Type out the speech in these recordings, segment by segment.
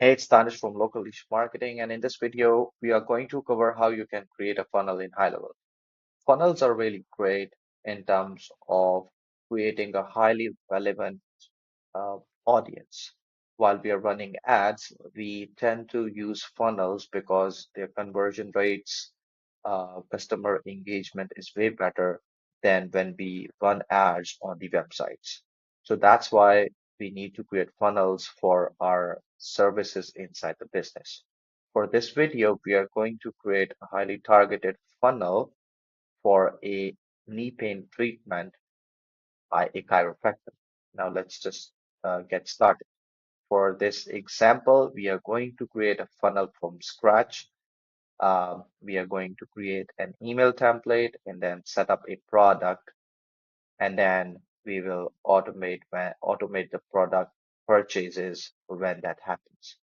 Hey, it's Tanish from Local Niche Marketing, and in this video, we are going to cover how you can create a funnel in high level. Funnels are really great in terms of creating a highly relevant uh, audience. While we are running ads, we tend to use funnels because their conversion rates, customer engagement is way better than when we run ads on the websites. So that's why we need to create funnels for our services inside the business. For this video, we are going to create a highly targeted funnel for a knee pain treatment by a chiropractor. Now let's just get started. For this example, we are going to create a funnel from scratch. We are going to create an email template and then set up a product, and then we will automate the product purchases when that happens.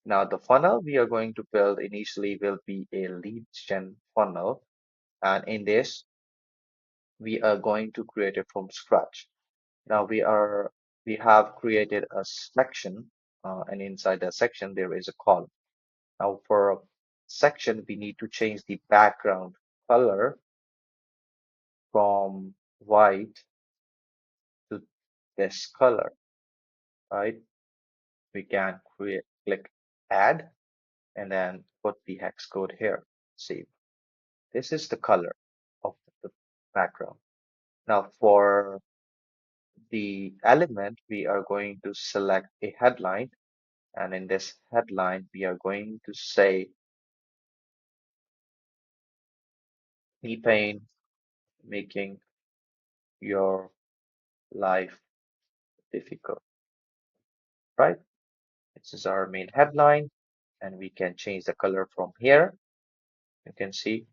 Now, the funnel we are going to build initially will be a lead gen funnel, and in this, we are going to create it from scratch. Now we have created a section, and inside the section there is a column. Now for a section, we need to change the background color from white to this color, right? We can click add and then put the hex code here. See, this is the color of the background. Now for the element, we are going to select a headline. And in this headline, we are going to say knee pain making your life difficult, right? This is our main headline, and we can change the color from here. You can see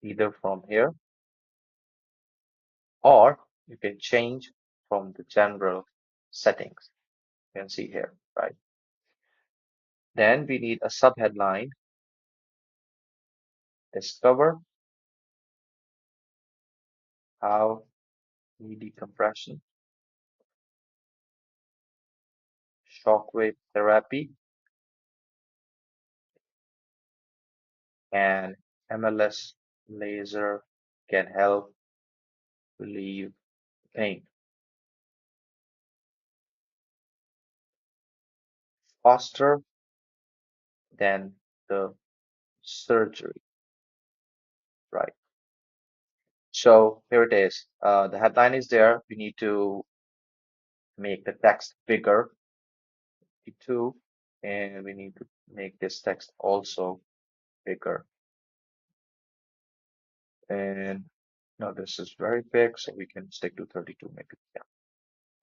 either from here, or you can change from the general settings. You can see here, right? Then we need a subheadline, discover how knee decompression, shockwave therapy, and MLS laser can help relieve pain faster than the surgery, right? So here it is. The headline is there. We need to make the text bigger, too, and we need to make this text also bigger. And now this is very big, so we can stick to 32 maybe. Yeah.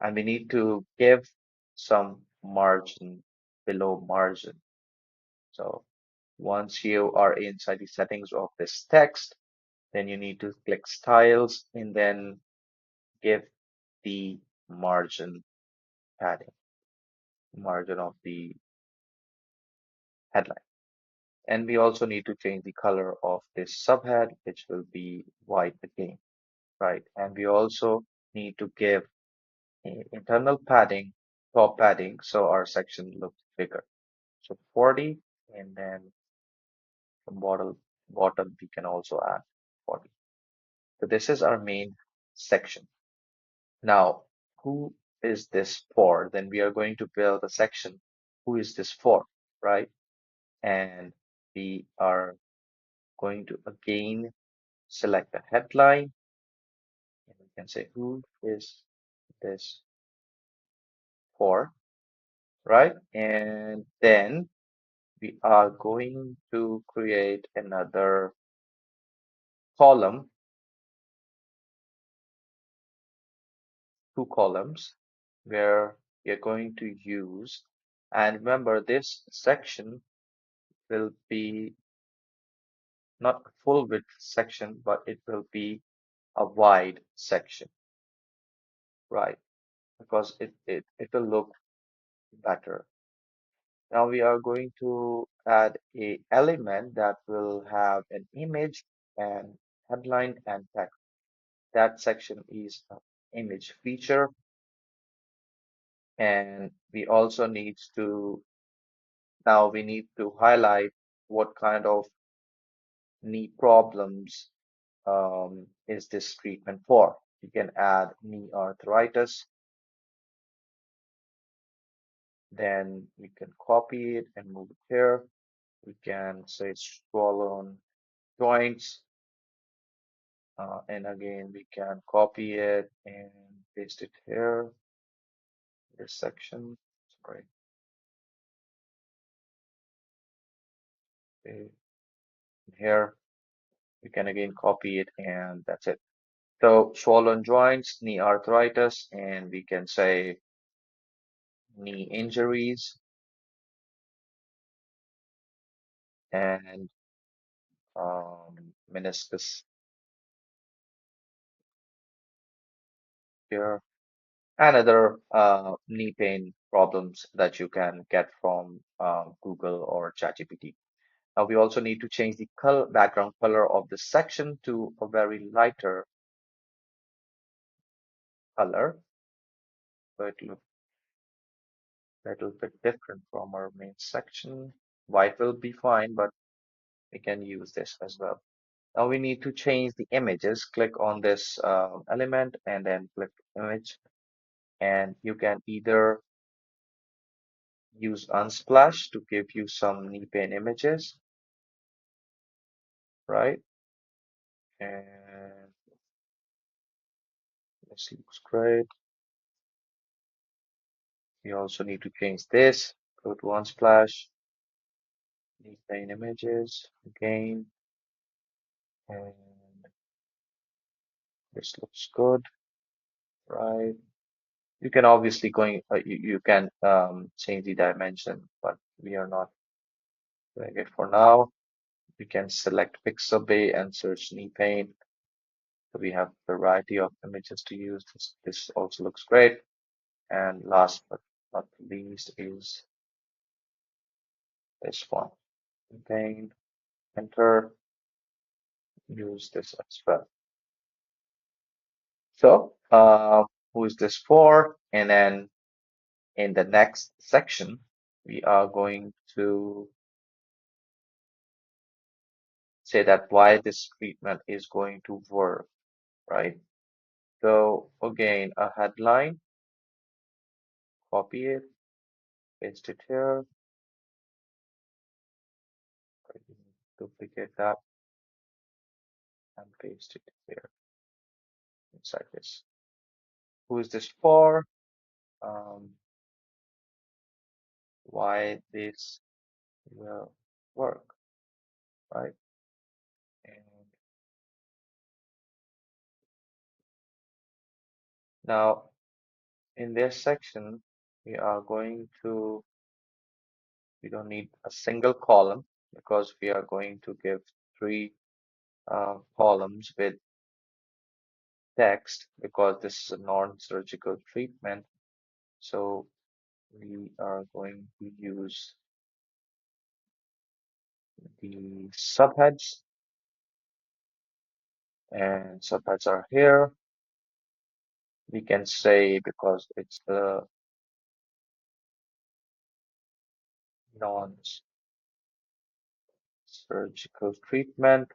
And we need to give some margin below margin. So once you are inside the settings of this text, then you need to click styles and then give the margin padding, margin of the headline. And we also need to change the color of this subhead, which will be white again, right? And we also need to give internal padding, top padding, so our section looks bigger. So 40, and then from bottom we can also add 40. So this is our main section. Now, who is this for? Then we are going to build a section. Who is this for, right? And we are going to again select the headline, and we can say who is this for, right? And then we are going to create another column, two columns, where we are going to use, and remember this section will be not a full width section, but it will be a wide section, right? Because it will look better. Now we are going to add a element that will have an image and headline and text. That section is an image feature, and we also need to Now we need to highlight what kind of knee problems is this treatment for. You can add knee arthritis, then we can copy it and move it here. We can say swollen joints, and again we can copy it and paste it here, this section. Sorry, here we can again copy it, and that's it. So swollen joints, knee arthritis, and we can say knee injuries and meniscus here, and other knee pain problems that you can get from Google or ChatGPT. Now we also need to change the background color of the section to a very lighter color, so it looks a little bit different from our main section. White will be fine, but we can use this as well. Now we need to change the images. Click on this element and then click image, and you can either use Unsplash to give you some knee pain images, right? And this looks great. We also need to change this. Go to Unsplash, knee pain images again, and this looks good, right? You can obviously you can change the dimension, but we are not doing it for now. You can select Pixabay and search knee pain. So we have a variety of images to use. This also looks great. And last but not least is this one. Knee pain, enter, use this as well. So who is this for? And then in the next section, we are going to say that why this treatment is going to work, right? So again, a headline, copy it, paste it here, duplicate that and paste it here inside this. Who is this for? Um, why this will work, right? And now in this section, we don't need a single column because we are going to give three columns with text because this is a non-surgical treatment. So we are going to use the subheads, and subheads are here. We can say because it's a non-surgical treatment,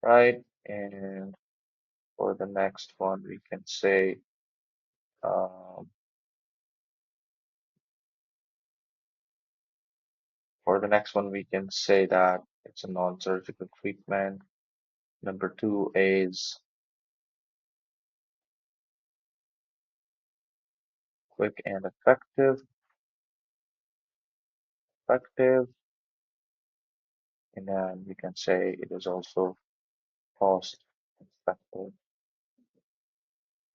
right? And for the next one, we can say um, that it's a non-surgical treatment. Number two is quick and effective, and then we can say it is also cost effective,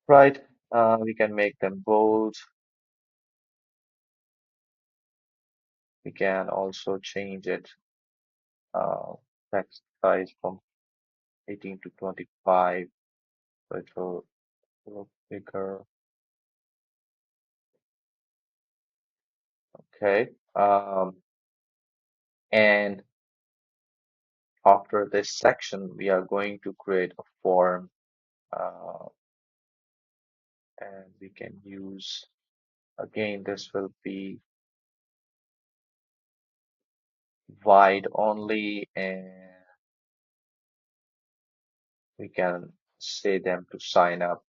right? We can make them bold. We can also change it text size from 18 to 25, so it will look bigger. Okay. And after this section, we are going to create a form, uh, and we can use, again, this will be invite only, and we can say them to sign up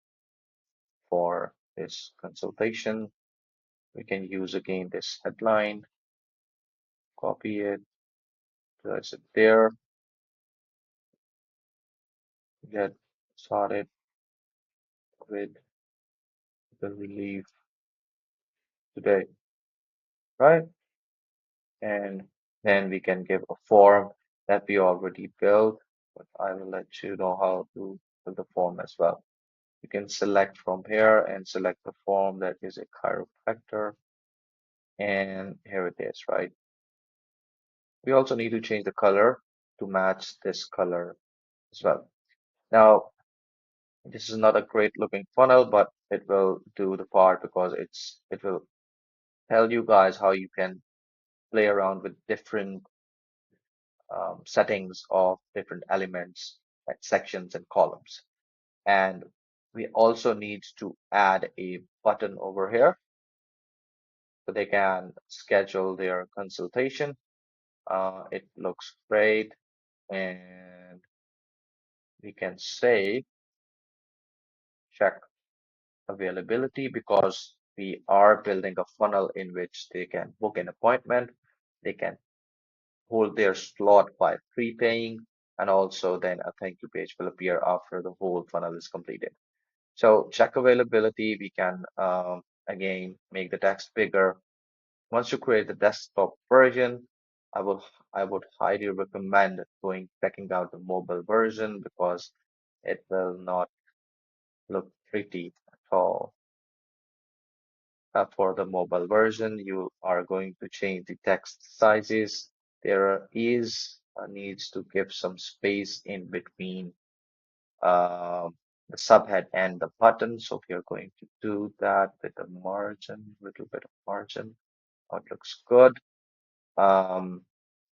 for this consultation. We can use again this headline, copy it, place it there, get started with the relief today, right? And then we can give a form that we already built, but I will let you know how to fill the form as well. You can select from here and select the form that is a chiropractor, and here it is, right? We also need to change the color to match this color as well. Now, this is not a great looking funnel, but it will do the part because it will tell you guys how you can play around with different settings of different elements like sections and columns. And we also need to add a button over here so they can schedule their consultation. It looks great, and we can say check availability because we are building a funnel in which they can book an appointment, they can hold their slot by prepaying, and also then a thank you page will appear after the whole funnel is completed. So check availability, we can again make the text bigger. Once you create the desktop version, I will I would highly recommend checking out the mobile version because it will not look pretty at all. For the mobile version, you are going to change the text sizes. There is needs to give some space in between the subhead and the button. So we are going to do that with a margin, little bit of margin. It looks good. Um,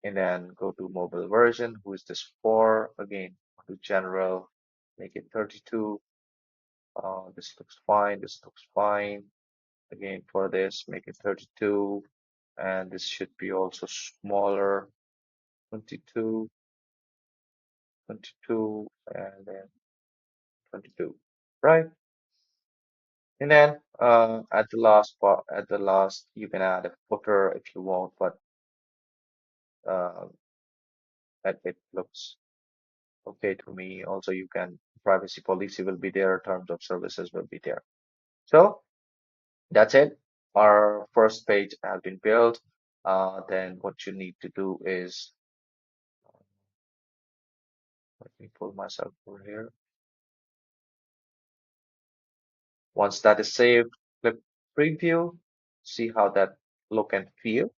and then go to mobile version. Who is this for? Again, go to general, make it 32. This looks fine. This looks fine. Again, for this, make it 32. And this should be also smaller, 22, 22, and then 22, right? And then at the last part, at the last, you can add a footer if you want, but uh, that it looks okay to me. Also, you can privacy policy will be there, terms of services will be there. So that's it. Our first page has been built. Then what you need to do is let me pull myself over here. Once that is saved, click preview, see how that look and feel.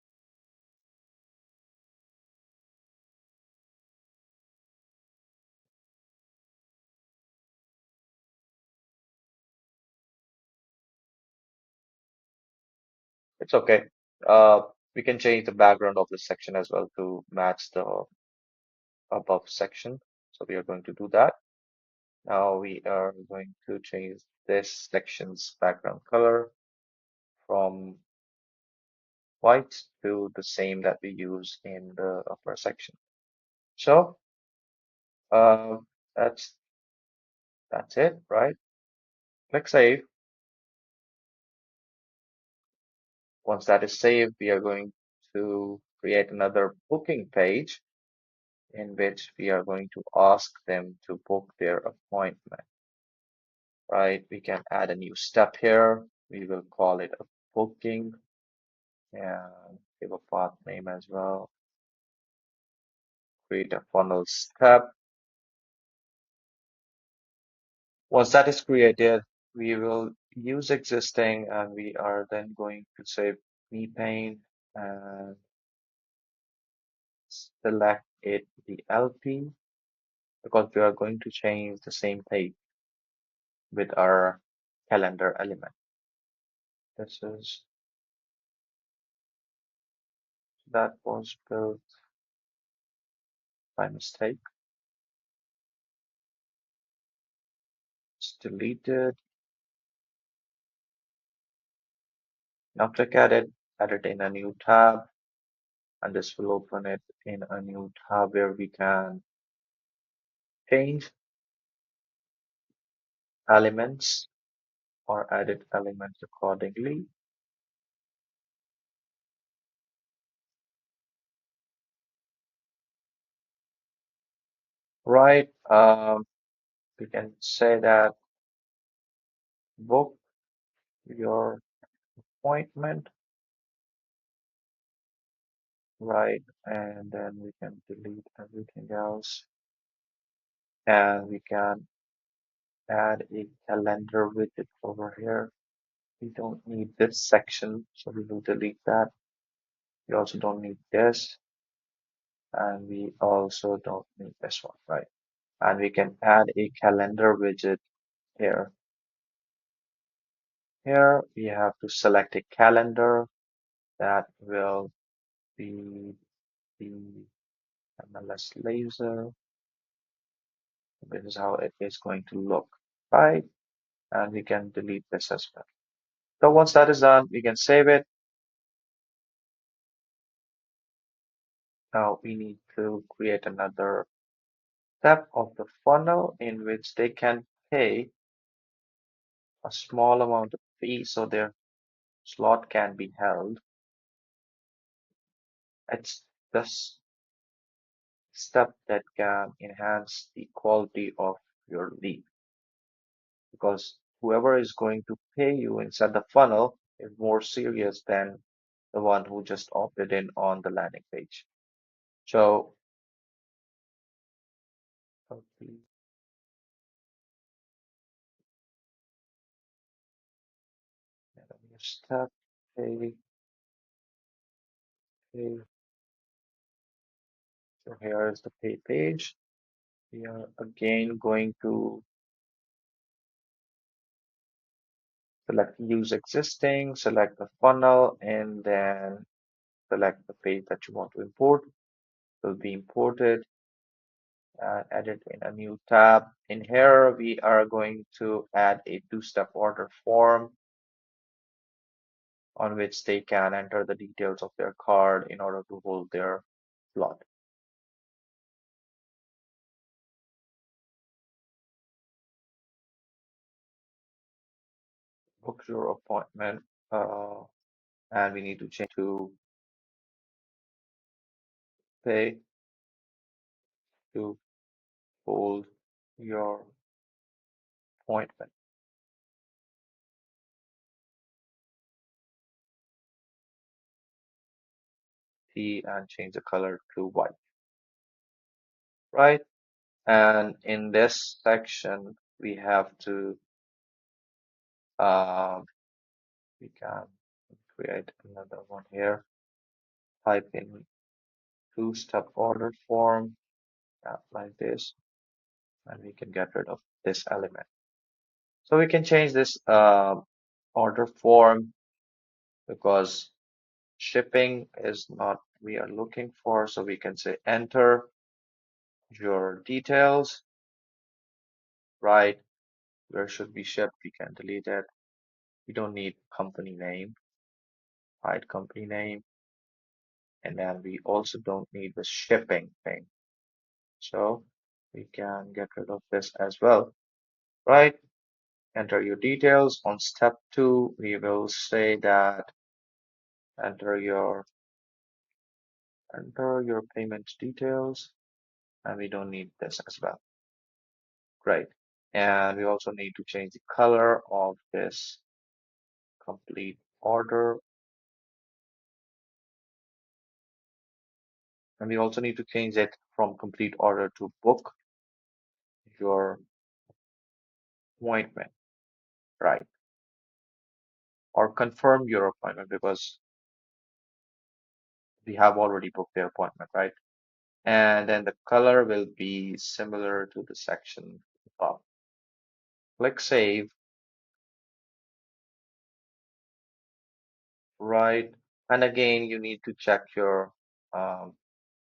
It's okay. Uh, we can change the background of this section as well to match the above section. So we are going to do that. Now we are going to change this section's background color from white to the same that we use in the upper section. So uh, that's that's it, right? Click save. Once that is saved, we are going to create another booking page in which we are going to ask them to book their appointment, right? We can add a new step here. We will call it a booking and give a path name as well. Create a funnel step. Once that is created, we will use existing and we are then going to say knee pain and select it the LP because we are going to change the same page with our calendar element. This is that was built by mistake. It's deleted. Now click edit, edit in a new tab. and this will open it in a new tab where we can change elements or edit elements accordingly. Right. We can say that book your appointment, right? And then we can delete everything else. And we can add a calendar widget over here. We don't need this section, so we will delete that. We also don't need this, and we also don't need this one, right? And we can add a calendar widget here. Here we have to select a calendar that will be the MLS laser. This is how it is going to look, right? And we can delete this as well. So once that is done, we can save it. Now we need to create another step of the funnel in which they can pay a small amount of fee so their slot can be held. It's this step that can enhance the quality of your lead because whoever is going to pay you inside the funnel is more serious than the one who just opted in on the landing page. So, complete step, pay, pay. So here is the pay page. We are again going to select use existing, select the funnel, and then select the page that you want to import. It will be imported and edit in a new tab. In here, we are going to add a two-step order form on which they can enter the details of their card in order to hold their slot. Book your appointment, and we need to change to pay to hold your appointment. And change the color to white, right? And in this section, we have to, we can create another one here. Type in two-step order form, like this, and we can get rid of this element. So we can change this order form because shipping is not we are looking for. So we can say enter your details, right? Where should be shipped? We can delete it. We don't need company name, hide company name. And then we also don't need the shipping thing. So we can get rid of this as well, right? Enter your details. On step 2, we will say that enter your payment details, and we don't need this as well. Great. And we also need to change the color of this complete order. And we also need to change it from complete order to book your appointment, right? Or confirm your appointment because we have already booked the appointment, right? And then the color will be similar to the section above. Click Save, right? And again, you need to check your um,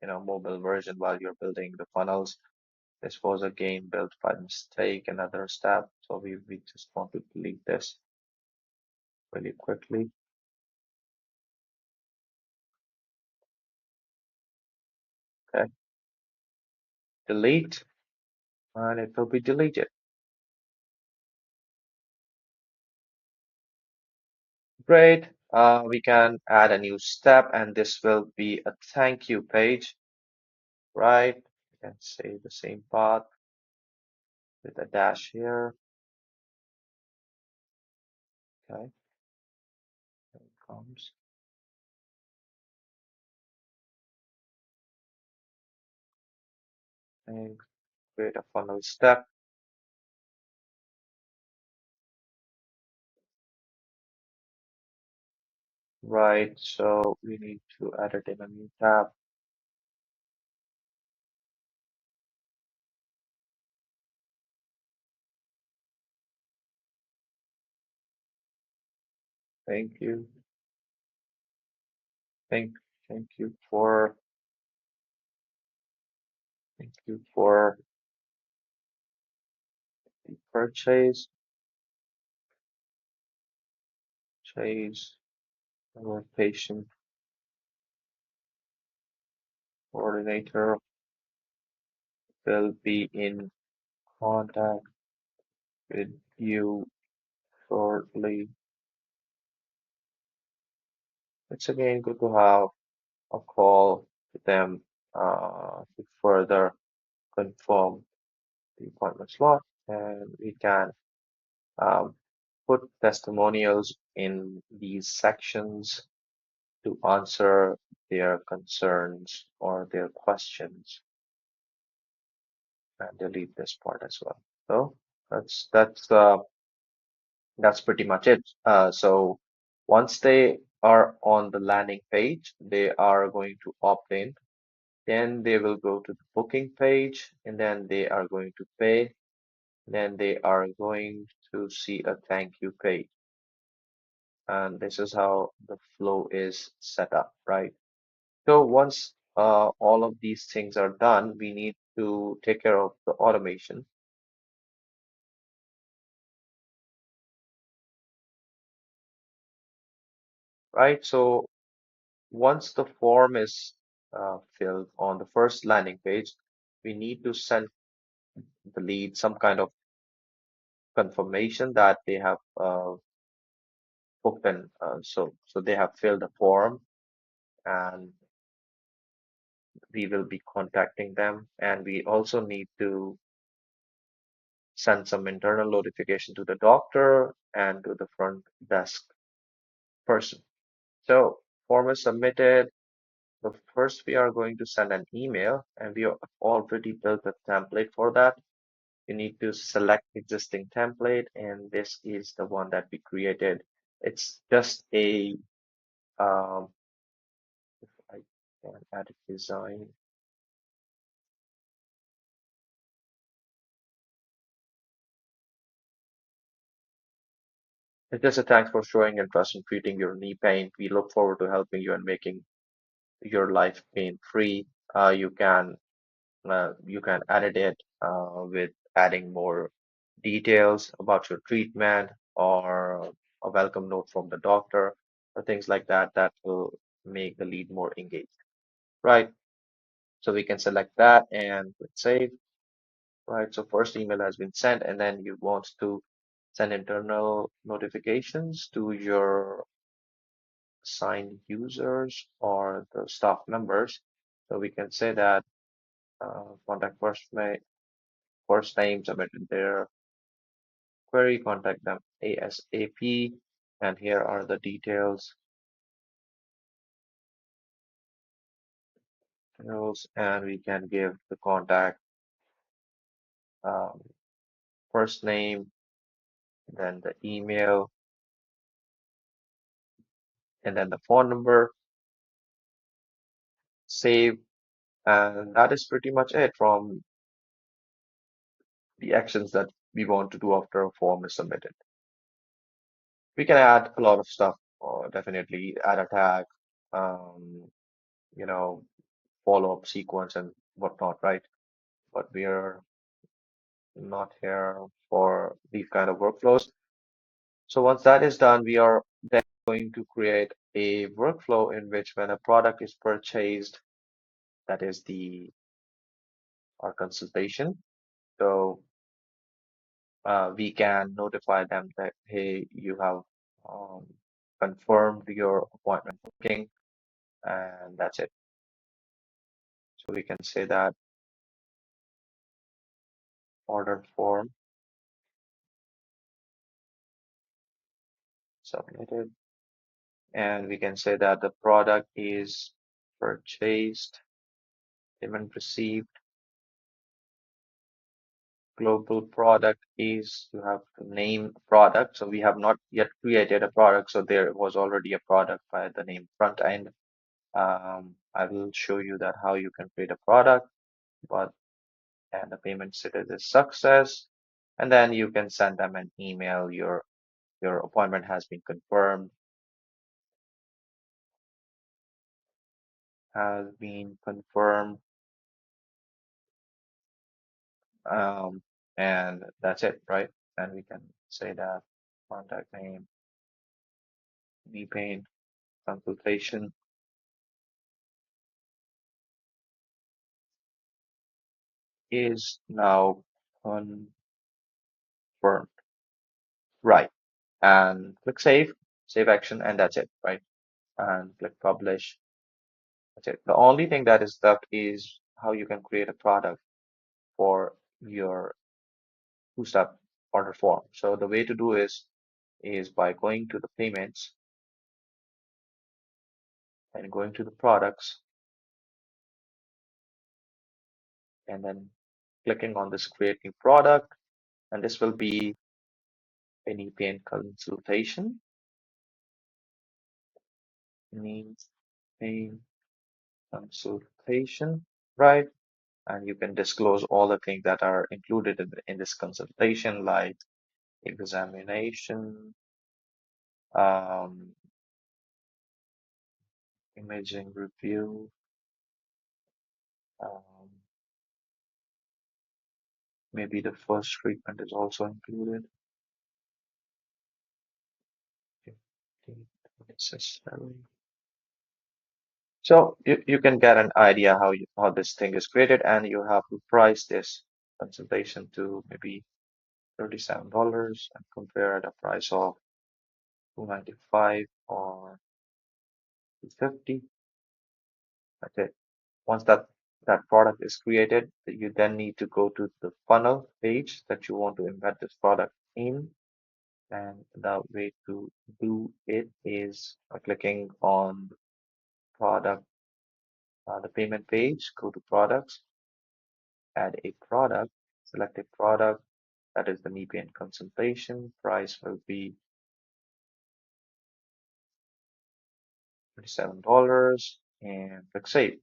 mobile version while you're building the funnels. This was again built by mistake, another step. So we just want to delete this really quickly. Okay, delete, and it will be deleted. Great. We can add a new step, and this will be a thank you page, right? You can say the same path with a dash here. Okay, here it comes. And create a funnel step, right? So we need to add it in a new tab. Thank you. Thank, thank you for, thank you for the purchase. Our patient coordinator will be in contact with you shortly. It's again good to have a call with them to further confirm the appointment slot, and we can um, put testimonials in these sections to answer their concerns or their questions, and delete this part as well. So that's pretty much it. So once they are on the landing page, they are going to opt in. Then they will go to the booking page, and then they are going to pay. Then they are going to see a thank you page. And this is how the flow is set up, right? So once all of these things are done, we need to take care of the automation, right? So once the form is filled on the first landing page, we need to send the lead some kind of confirmation that they have booked in. So they have filled the form, and we will be contacting them. And we also need to send some internal notification to the doctor and to the front desk person. So form is submitted. So first we are going to send an email, and we have already built a template for that. You need to select existing template, and this is the one that we created. It's just a if I can add a design. It's just a thanks for showing interest in treating your knee pain. We look forward to helping you and making your life pain free. You can edit it with adding more details about your treatment or a welcome note from the doctor or things like that that will make the lead more engaged. Right. So we can select that and click save. Right. So first email has been sent, and then you want to send internal notifications to your assigned users or the staff members. So we can say that contact first name, submitted their query, contact them ASAP, and here are the details, and we can give the contact um, first name, then the email, and then the phone number, save, and that is pretty much it from the actions that we want to do after a form is submitted. We can add a lot of stuff, or definitely add a tag, um, you know, follow-up sequence and whatnot, right? But we are not here for these kind of workflows. So once that is done, we are then going to create a workflow in which when a product is purchased, that is our consultation. So we can notify them that, hey, you have um, confirmed your appointment booking, and that's it. So we can say that order form submitted, and we can say that the product is purchased, payment received, global product is, you have to name product. So we have not yet created a product, so there was already a product by the name front end. I will show you that how you can create a product, but and the payment status is success, and then you can send them an email. Your appointment has been confirmed, has been confirmed, um, and that's it, right? And we can say that contact name, knee pain, consultation is now confirmed, right? And click save action, and that's it, right? And click publish. That's it. The only thing that is left is how you can create a product for your two-step order form. So the way to do is by going to the payments and going to the products and then clicking on this create new product, and this will be a knee pain consultation. Knee pain consultation, right? And you can disclose all the things that are included in this consultation, like examination, um, imaging review, um, maybe the first treatment is also included. If necessary. So you can get an idea how this thing is created, and you have to price this consultation to maybe $37 and compare at a price of 295 or 250. That's it. Once that product is created, you then need to go to the funnel page that you want to embed this product in. And the way to do it is by clicking on product, the payment page, go to products, add a product, select a product that is the knee pain consultation. Price will be $37 and click save.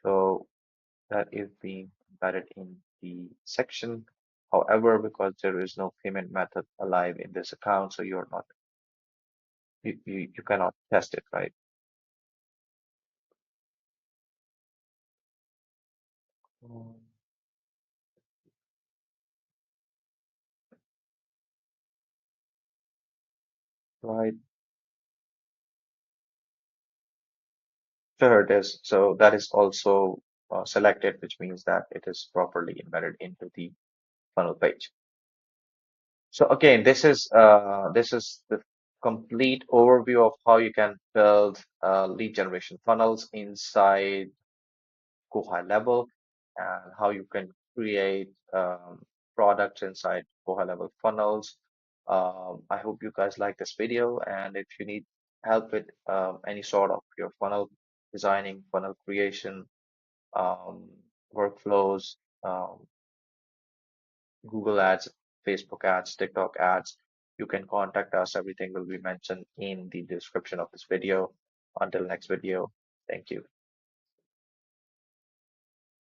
So that is being embedded in the section. However, because there is no payment method alive in this account, so you're not you cannot test it, right? Right. Sure, it is. So that is also selected, which means that it is properly embedded into the funnel page. So again, this is the complete overview of how you can build lead generation funnels inside GoHighLevel, and how you can create products inside GoHighLevel funnels. I hope you guys like this video, and if you need help with any sort of your funnel designing, funnel creation, um, workflows, Google Ads, Facebook ads, TikTok ads, you can contact us. Everything will be mentioned in the description of this video. Until next video, thank you.